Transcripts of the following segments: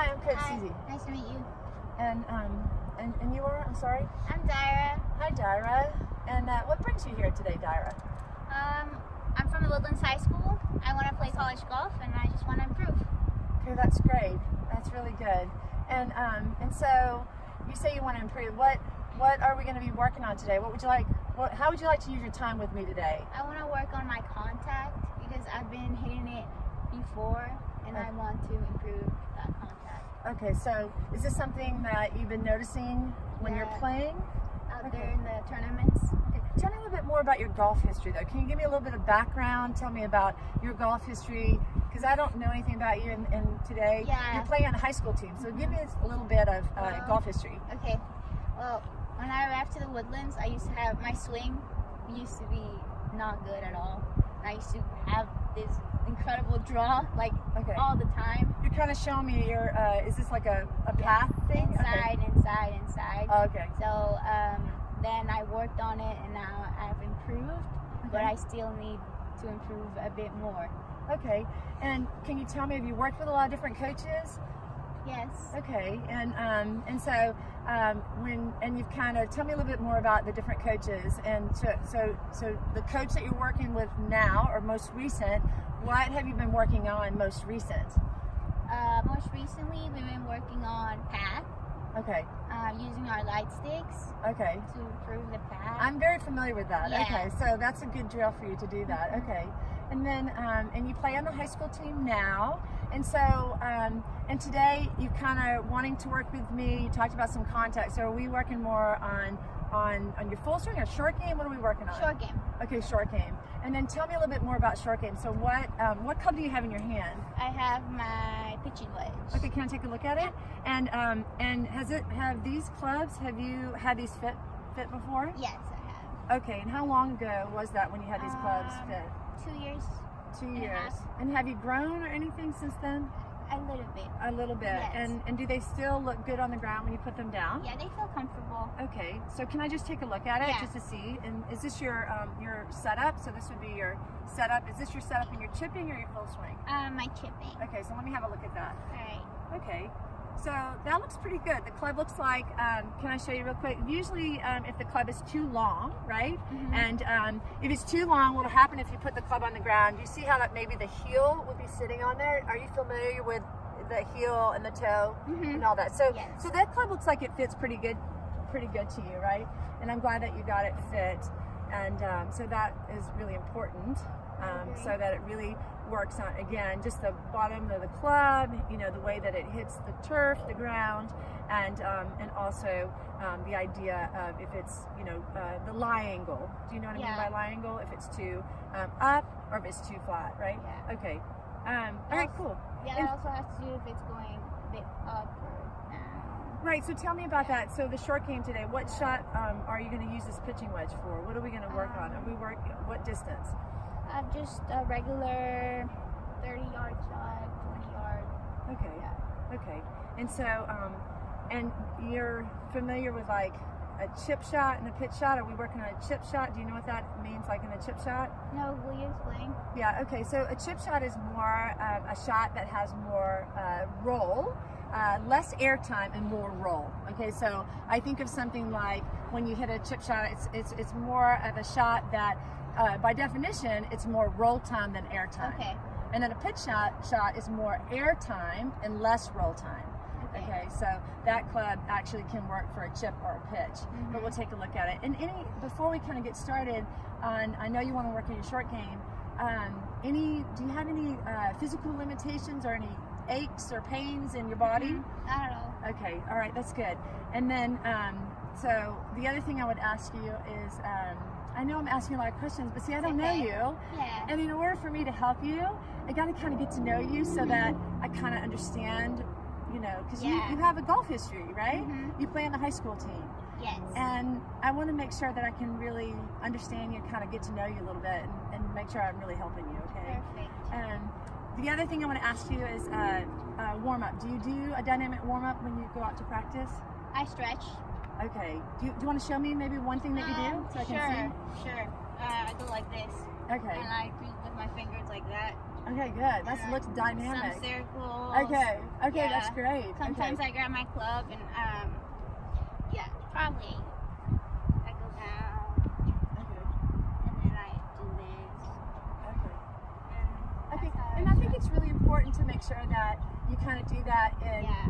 Hi, I'm Coach Hi, Susie. nice to meet you. And you are? I'm sorry. I'm Dyra. Hi, Dyra. And what brings you here today, Dyra? I'm from the Woodlands High School. I want to play college golf, and I just want to improve. Okay, that's great. That's really good. And so you say you want to improve. What are we going to be working on today? What would you like? How would you like to use your time with me today? I want to work on my contact because I've been hitting it before, and I want to improve that contact. Okay, so is this something that you've been noticing when you're playing? Out there in the tournaments. Okay. Tell me a little bit more about your golf history, though. Can you give me a little bit of background? Tell me about your golf history, because I don't know anything about you. And today you're playing on the high school team, so give me a little bit of golf history. Okay. Well, when I arrived to the Woodlands, I used to have my swing used to be not good at all. I used to have this incredible draw, like all the time. You're kind of showing me your, is this like a path thing? Inside. Oh, okay. So then I worked on it, and now I've improved, but I still need to improve a bit more. Okay. And can you tell me, have you worked with a lot of different coaches? Yes. Okay. And so you've kind of tell me a little bit more about the different coaches. And so the coach that you're working with now, or most recent, what have you been working on most recent? Most recently, we've been working on path. Okay. Using our light sticks. Okay. To improve the path. I'm very familiar with that. Yeah. Okay. So that's a good drill for you to do that. Okay. And then, and you play on the high school team now. And so, and today you kind of wanting to work with me. You talked about some contact. So are we working more on your full swing or short game? What are we working on? Short game. Okay, short game. And then tell me a little bit more about short game. So what club do you have in your hand? I have my pitching wedge. Okay, can I take a look at it? And have these clubs? Have you had these fit before? Yes, I have. Okay, and how long ago was that when you had these clubs fit? 2 years. 2 years. And have you grown or anything since then? A little bit. A little bit. Yes. And do they still look good on the ground when you put them down? Yeah, they feel comfortable. Okay. So can I just take a look at it just to see? And is this your setup? So this would be your setup. Is this your setup in your chipping or your full swing? My chipping. Okay. So let me have a look at that. All right. Okay. So that looks pretty good. The club looks like, can I show you real quick? Usually if the club is too long, right? Mm-hmm. And if it's too long, what will happen if you put the club on the ground? You see how that maybe the heel would be sitting on there? Are you familiar with the heel and the toe and all that? So, so that club looks like it fits pretty good to you, right? And I'm glad that you got it fit. And so that is really important. So that it really works on, again, just the bottom of the club, the way that it hits the turf, the ground, and also the idea of if it's, the lie angle. Do you know what I mean by lie angle? If it's too up or if it's too flat, right? Yeah. Okay. All right, cool. Yeah, that also has to do if it's going a bit up or down. Right, so tell me about that. So the short game today, what shot are you going to use this pitching wedge for? What are we going to work on? What distance? Just a regular 30-yard shot, 20-yard. Okay. Yeah. Okay. And so, and you're familiar with like a chip shot and a pitch shot? Are we working on a chip shot? Do you know what that means, like in a chip shot? No, will you explain? Yeah. Okay. So a chip shot is more a shot that has more roll, less air time, and more roll. Okay. So I think of something like when you hit a chip shot, it's more of a shot that. By definition, it's more roll time than air time. Okay. And then a pitch shot is more air time and less roll time. Okay. So that club actually can work for a chip or a pitch, but we'll take a look at it. And before we kind of get started on, I know you want to work on your short game. Do you have any physical limitations or any aches or pains in your body? Not at all. Okay. All right. That's good. And then, so the other thing I would ask you is, I know I'm asking a lot of questions, but see, I don't know you. Yeah. And in order for me to help you, I got to kind of get to know you so that I kind of understand, because you have a golf history, right? You play on the high school team. Yes. And I want to make sure that I can really understand you, kind of get to know you a little bit, and make sure I'm really helping you, okay? Perfect. The other thing I want to ask you is warm-up. Do you do a dynamic warm-up when you go out to practice? I stretch. Okay. Do you want to show me maybe one thing that you do so I can see? Sure. I go like this. Okay. And I do with my fingers like that. Okay, good. That looks dynamic. Some circles. Okay, Yeah. that's great. Sometimes okay. I grab my club and probably I go down Okay. and then I do this. Okay. And Okay, that's how and I think it's really important to make sure that you kind of do that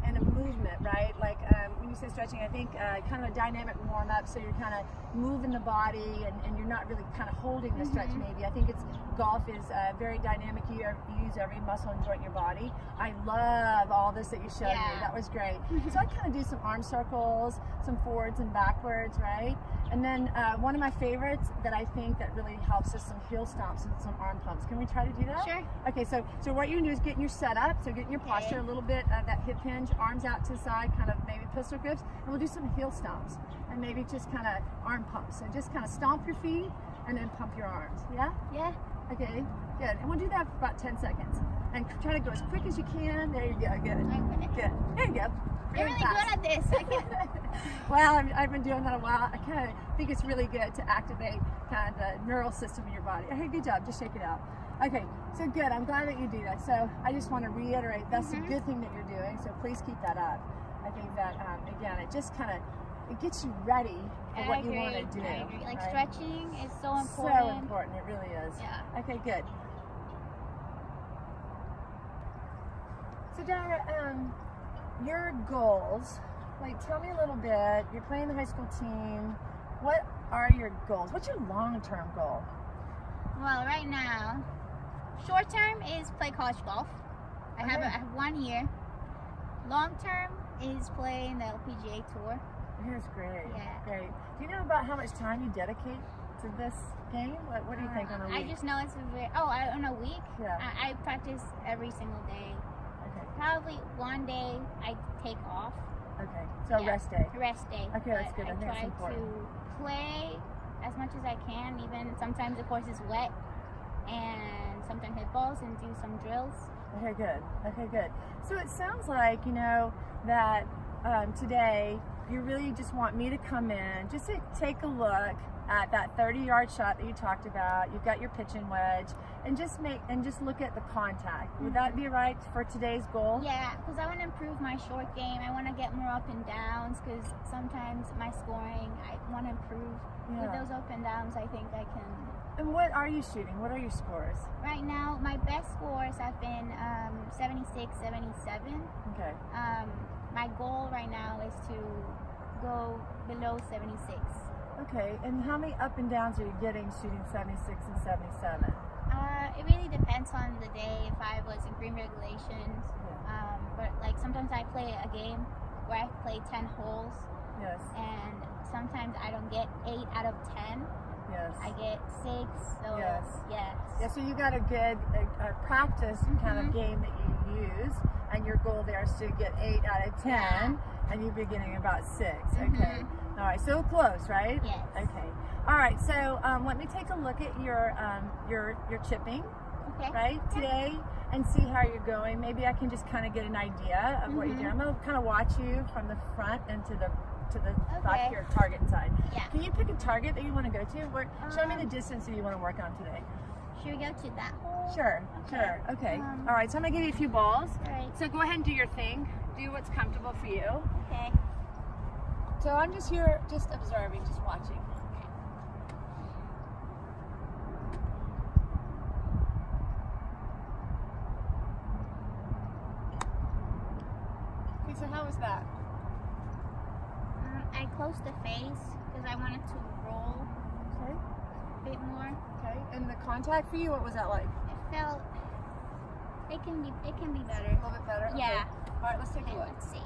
in a movement, right? Like when you say stretching, I think kind of a dynamic warm up, so you're kind of moving the body and you're not really kind of holding the stretch. Maybe I think golf is very dynamic. You use every muscle and joint in your body. I love all this that you showed me. That was great. So I kind of do some arm circles, some forwards and backwards, right? And then one of my favorites that I think that really helps is some heel stomps and some arm pumps. Can we try to do that? Sure. Okay, so what you're gonna do is getting your setup, so getting your posture, a little bit of that hip hinge, arms out to the side, kind of maybe pistol grips, and we'll do some heel stomps and maybe just kind of arm pumps. So just kind of stomp your feet and then pump your arms. Yeah? Yeah. Okay, good. And we'll do that for about 10 seconds. And try to go as quick as you can. There you go. Good. Okay. Good. There you go. You're really good at this. I can't. Well, I've been doing that a while. I kind of think it's really good to activate kind of the neural system in your body. Hey, good job. Just shake it out. Okay, so good. I'm glad that you do that. So I just want to reiterate, that's a good thing that you're doing. So please keep that up. I think that, again, it just kind of, it gets you ready for what you want to do. I agree. Like right? stretching is so important. So important. It really is. Yeah. Okay, good. So Dara, your goals, like tell me a little bit, you're playing the high school team, what are your goals? What's your long-term goal? Well, right now, short term is play college golf. I have 1 year. Long term is playing the LPGA tour. That's great. Yeah. Great. Do you know about how much time you dedicate to this game? What do you think on a week? I just know it's on a week? Yeah. I practice every single day. Okay. Probably one day I take off. Okay. So rest day. Rest day. Okay, that's good. I think it's try important. to play as much as I can. Even sometimes the course is wet, and sometimes hit balls and do some drills. Okay, good. Okay, good. So it sounds like, you know, that today you really just want me to come in, just to take a look at that 30-yard shot that you talked about. You've got your pitching wedge, and just look at the contact. Would that be right for today's goal? Yeah, because I want to improve my short game. I want to get more up and downs, because sometimes my scoring, I want to improve. With those up and downs, I think I can. And what are you shooting? What are your scores? Right now, my best scores have been 76, 77. Okay. My goal right now is to go below 76. Okay, and how many up and downs are you getting shooting 76 and 77? It really depends on the day. If I was in green regulations, but like sometimes I play a game where I play 10 holes. Yes. And sometimes I don't get 8 out of 10. Yes. I get 6. So yes. Yes. Yeah. So you got a good practice kind of game that you use, and your goal there is to get 8 out of 10, and you've been getting about 6. Okay. All right. So close, right? Yes. Okay. All right. So let me take a look at your chipping. Okay. Right today, and see how you're going. Maybe I can just kind of get an idea of what you're doing. I'm gonna kind of watch you from the front and to the back here target side. Yeah. Can you pick a target that you want to go to? Show me the distance that you want to work on today. Should we go to that hole? Sure. Okay. All right. So I'm gonna give you a few balls. All right. So go ahead and do your thing. Do what's comfortable for you. Okay. So I'm just here, just observing, just watching. Okay. So how was that? I closed the face because I wanted to roll Okay. a bit more. Okay. And the contact for you, what was that like? It felt. It can be better. A little bit better. Okay. Yeah. All right. Let's take a Okay, look. let's see.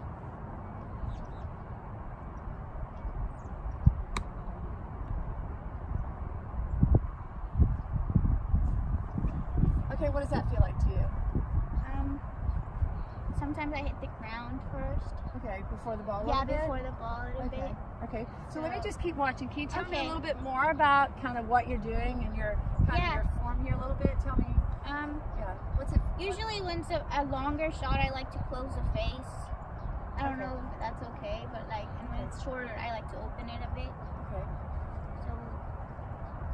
Okay. What does that feel like to you? Sometimes I hit the ground first. Okay, before the ball a Yeah, little bit? before the ball a little bit. Okay, so let me just keep watching. Can you tell me a Okay. little bit more about kind of what you're doing and your kind of your form here a little bit? Tell me. What's it? Usually when it's a longer shot, I like to close the face. I don't know if that's okay, but like, and when it's shorter, I like to open it a bit. Okay. So,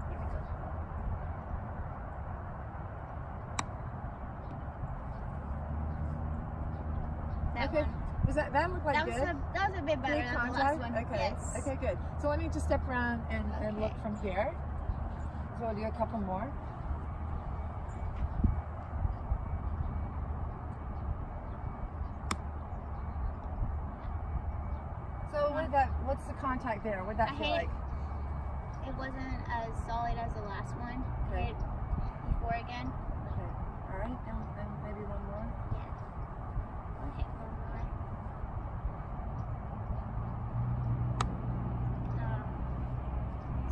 here we go. Okay. one. Was that look like That good? was a bit better Good than the contact? last one. Okay. Yes. Okay, good. So let me just step around and look Okay. from here. So I'll do a couple more. So what's the contact there? What'd that I feel hate like? It wasn't as solid as the last one. Okay. Hit before again. Okay. All right. And maybe one more. Yes. I'll hit one more.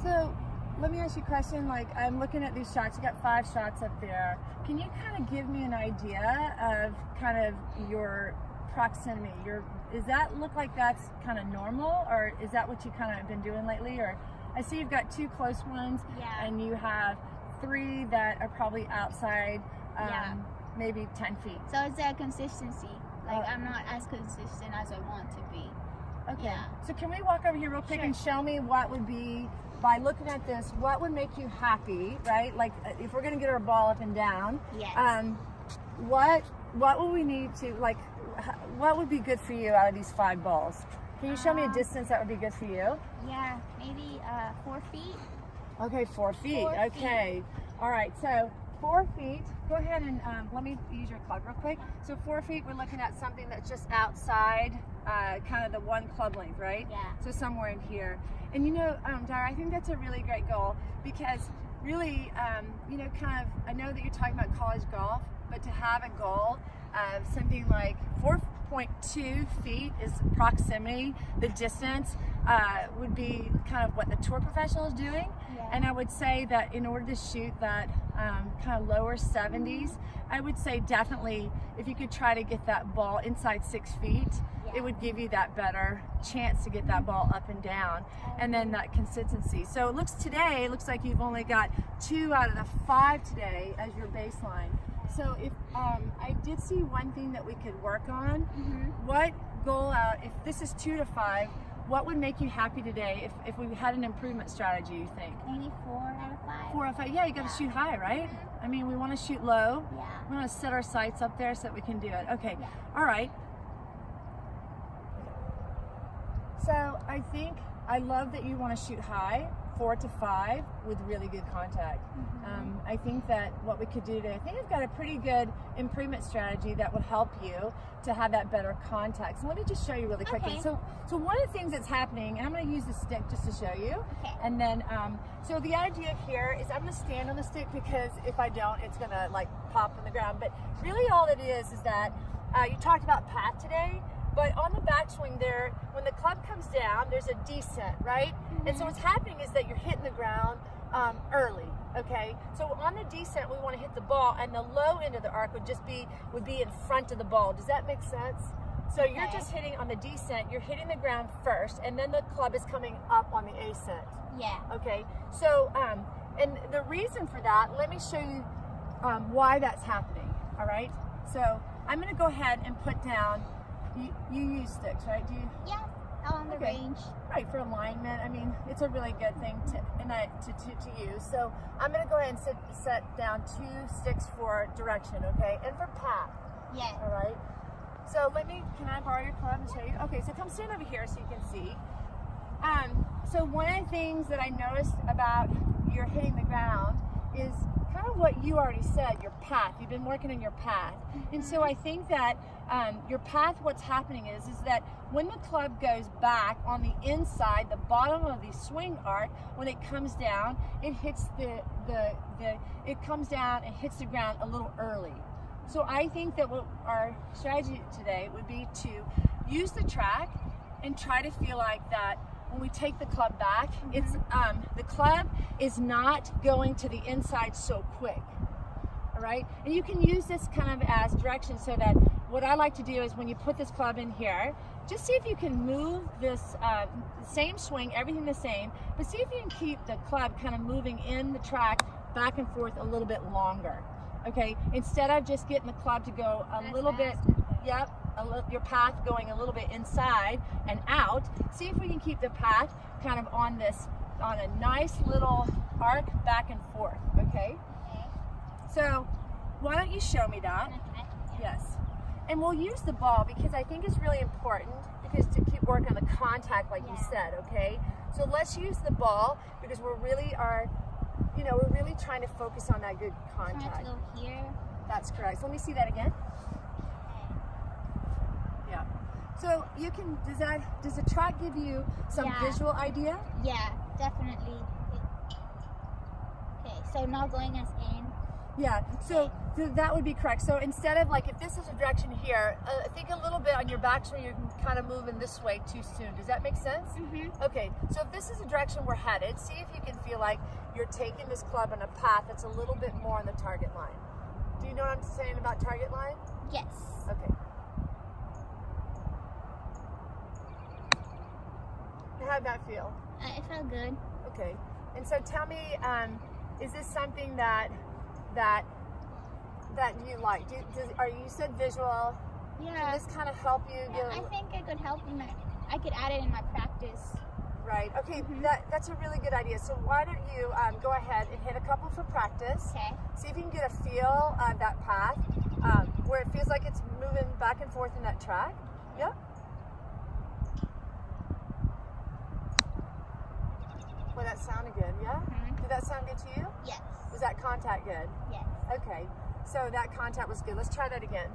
So let me ask you a question. Like, I'm looking at these shots. You got 5 shots up there. Can you kind of give me an idea of kind of your proximity? Does that look like that's kind of normal, or is that what you kind of been doing lately? Or I see you've got 2 close ones, Yeah. and you have 3 that are probably outside, Yeah. maybe 10 feet. So it's a consistency. Like Oh. I'm not as consistent as I want to be. Okay. Yeah. So can we walk over here real quick Sure. and show me what would be, by looking at this, what would make you happy, right? Like if we're gonna get our ball up and down, Yes. what would we need to, like, what would be good for you out of these 5 balls? Can you show me a distance that would be good for you? Yeah, maybe 4 feet. Okay, 4 feet. 4 feet. Okay. All right. So 4 feet. Go ahead and let me use your club real quick. So 4 feet, we're looking at something that's just outside, kind of the 1 club length, right? Yeah. So somewhere in here. And you know, Dara, I think that's a really great goal because really, you know, kind of, I know that you're talking about college golf, but to have a goal of something like 4.2 feet is proximity, the distance would be kind of what the tour professional is doing. Yeah. And I would say that in order to shoot that kind of lower 70s, I would say definitely if you could try to get that ball inside 6 feet, Yeah. it would give you that better chance to get that ball up and down, and then that consistency. So it looks like you've only got 2 out of the 5 today as your baseline. So if I did see one thing that we could work on, what goal out, if this is 2 to 5, what would make you happy today if we had an improvement strategy, you think? Maybe 4 out of 5. 4 or 5, yeah, you gotta shoot high, right? I mean, we wanna shoot low. Yeah. We wanna set our sights up there so that we can do it. Okay, Yeah. all right. So I think, I love that you wanna shoot high, 4 to 5 with really good contact. I think that what we could do today, I think I've got a pretty good improvement strategy that would help you to have that better contact. So let me just show you really quickly. Okay. So one of the things that's happening, and I'm going to use the stick just to show you. Okay. And then, so the idea here is I'm going to stand on the stick because if I don't, it's going to like pop on the ground. But really all it is that you talked about path today. But on the backswing there, when the club comes down, there's a descent, right? And so what's happening is that you're hitting the ground early, okay? So on the descent, we want to hit the ball, and the low end of the arc would be in front of the ball. Does that make sense? So you're Okay. just hitting on the descent, you're hitting the ground first, and then the club is coming up on the ascent, Yeah. okay? So, and the reason for that, let me show you why that's happening, all right? So I'm going to go ahead and put down, you use sticks, right? Do you? Yeah. On the Okay. range. Right, for alignment, I mean, it's a really good thing to use. So I'm going to go ahead and set down 2 sticks for direction, okay? And for path, Yeah. all right? So can I borrow your club and show you? Okay, so come stand over here so you can see. So one of the things that I noticed about your hitting the ground is kind of what you already said, your path. You've been working on your path. And so I think that your path, what's happening is that when the club goes back on the inside, the bottom of the swing arc, when it comes down, it hits it comes down and hits the ground a little early. So I think that what our strategy today would be to use the track and try to feel like that when we take the club back, it's the club is not going to the inside so quick. All right, and you can use this kind of as direction, so that what I like to do is when you put this club in here, just see if you can move this same swing, everything the same, but see if you can keep the club kind of moving in the track back and forth a little bit longer. Okay, instead of just getting the club to go a little bit, yep, your path going a little bit inside and out. See if we can keep the path kind of on a nice little arc back and forth, okay? Okay. So why don't you show me that? Okay. Yes. And we'll use the ball because I think it's really important because to keep working on the contact like you said, okay? So let's use the ball because we're really trying to focus on that good contact. Trying to go here. That's correct. So let me see that again. Yeah. So you can, does the track give you some visual idea? Yeah, definitely. Okay, so not going as in. Yeah, so that would be correct. So instead of like, if this is a direction here, think a little bit on your back so you're kind of moving this way too soon. Does that make sense? Mm-hmm. Okay, so if this is a direction we're headed, see if you can feel like you're taking this club on a path that's a little bit more on the target line. Do you know what I'm saying about target line? Yes. Okay. How'd that feel? It felt good. Okay. And so tell me, is this something that you like? You said visual. Yeah. Can this kind of help you? I think it could help me. I could add it in my practice. Right. Okay. That's a really good idea. So why don't you go ahead and hit a couple for practice? Okay. See if you can get a feel of that path where it feels like it's moving back and forth in that track. Yep. Well, that sounded good. Yeah. Mm-hmm. Did that sound good to you? Yes. Was that contact good? Yes. Okay. So that contact was good. Let's try that again.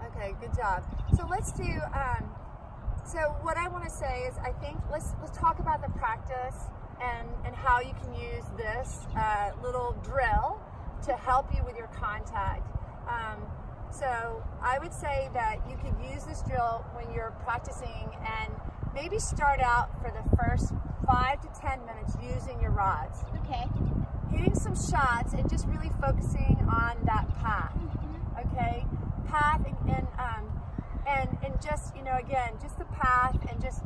Okay, good job. So let's do, so what I want to say is I think let's talk about the practice and how you can use this little drill to help you with your contact. So I would say that you could use this drill when you're practicing and maybe start out for the first 5 to 10 minutes using your rods. Okay. Hitting some shots and just really focusing on that path. Okay? Path and just, again, just the path and just,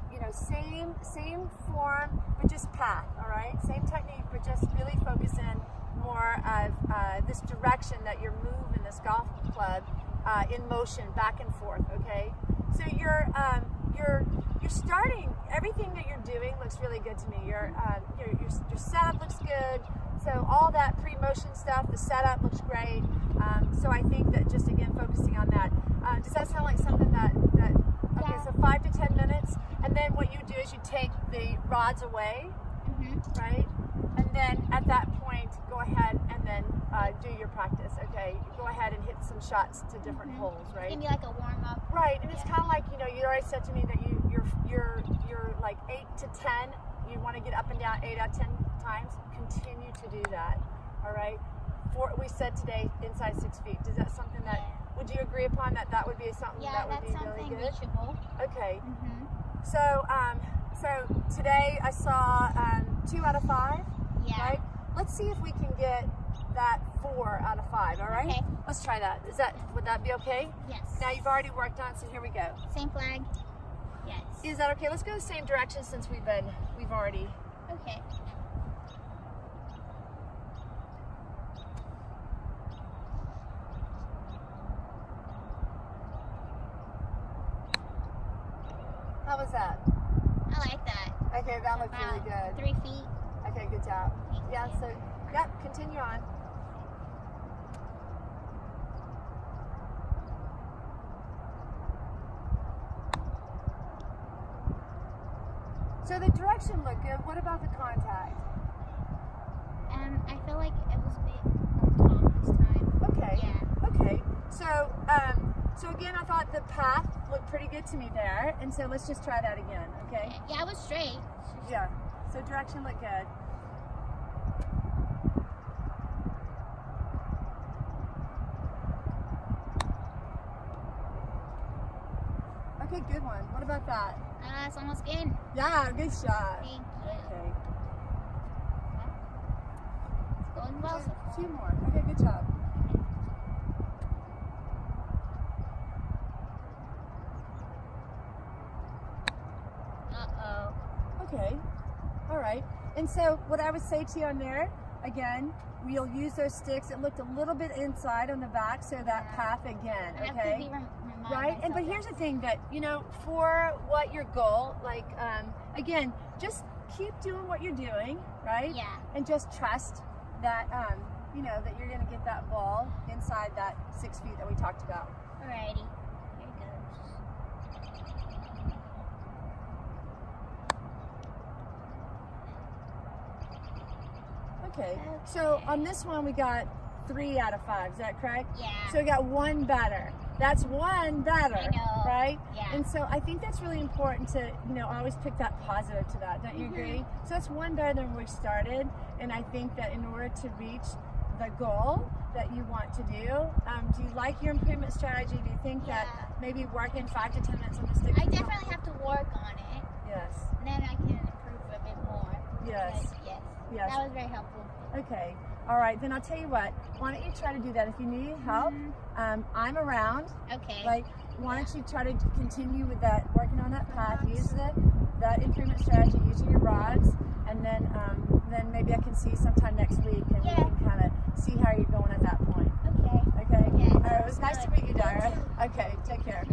same form, but just path, all right? Same technique, but just really focus in more of this direction that you're moving this golf club in motion back and forth, okay? So you're starting, everything that you're doing looks really good to me. Your setup looks good. So all that pre-motion stuff, the setup looks great. So I think that just again focusing on that. Does that sound like something that okay? So 5 to 10 minutes, and then what you do is you take the rods away, right? And then at that point, go ahead and then do your practice. Okay, go ahead and hit some shots to different holes, right? Give me like a warm up. Right, and it's kind of like you already said to me that you're like 8 to 10. You want to get up and down 8 out of 10 times. Continue to do that. All right. We said today inside 6 feet. Is that something that would you agree upon that would be something that would be really good? Reachable. Okay. So today I saw 2 out of 5. Yeah. Right. Let's see if we can get that 4 out of 5. All right. Okay. Let's try that. Would that be okay? Yes. Now you've already worked on, so here we go. Same flag. Yes. Is that okay? Let's go the same direction since we've already. Okay. How was that? I like that. Okay, that looked really good. 3 feet. Okay, good job. Thank Yeah, you. so, yep, continue on. So the direction looked good. What about the contact? I feel like it was a bit on top this time. Okay. Yeah. Okay. So again, I thought the path looked pretty good to me there, and so let's just try that again. Okay. Yeah, it was straight. Yeah. So direction looked good. Okay, good one. What about that? It's almost in. Yeah, good shot. Thank you. Okay. It's going well. A few more. Okay, good job. Uh-oh. Okay. All right. And so what I would say to you on there, again, we'll use those sticks. It looked a little bit inside on the back, so that path again, I have to okay? remind Right? And but myself here's the thing that, for what your goal, like, again, just keep doing what you're doing, right? Yeah. And just trust that, you know, that you're going to get that ball inside that 6 feet that we talked about. Alrighty. Here it goes. Okay. So on this one, we got 3 out of 5. Is that correct? Yeah. So we got one better. That's one better, I know. right? Yeah. And so I think that's really important to, you know, always pick that positive to that. Don't you agree? So that's one better than where we started. And I think that in order to reach the goal that you want to do you like your improvement strategy? Do you think that maybe working 5 to 10 minutes on the stick? I definitely have to work on it. Yes. And then I can improve a bit more. Yes. Yes. Yes. That was very helpful. Okay. All right. Then I'll tell you what. Why don't you try to do that? If you need help, I'm around. Okay. Like, why don't you try to continue with that, working on that path, use that improvement strategy, using your rods, and then maybe I can see you sometime next week, and we can kind of see how you're going at that point. Okay. Okay? Yeah, All right, it was nice to good. meet you, Dara. Okay, take care.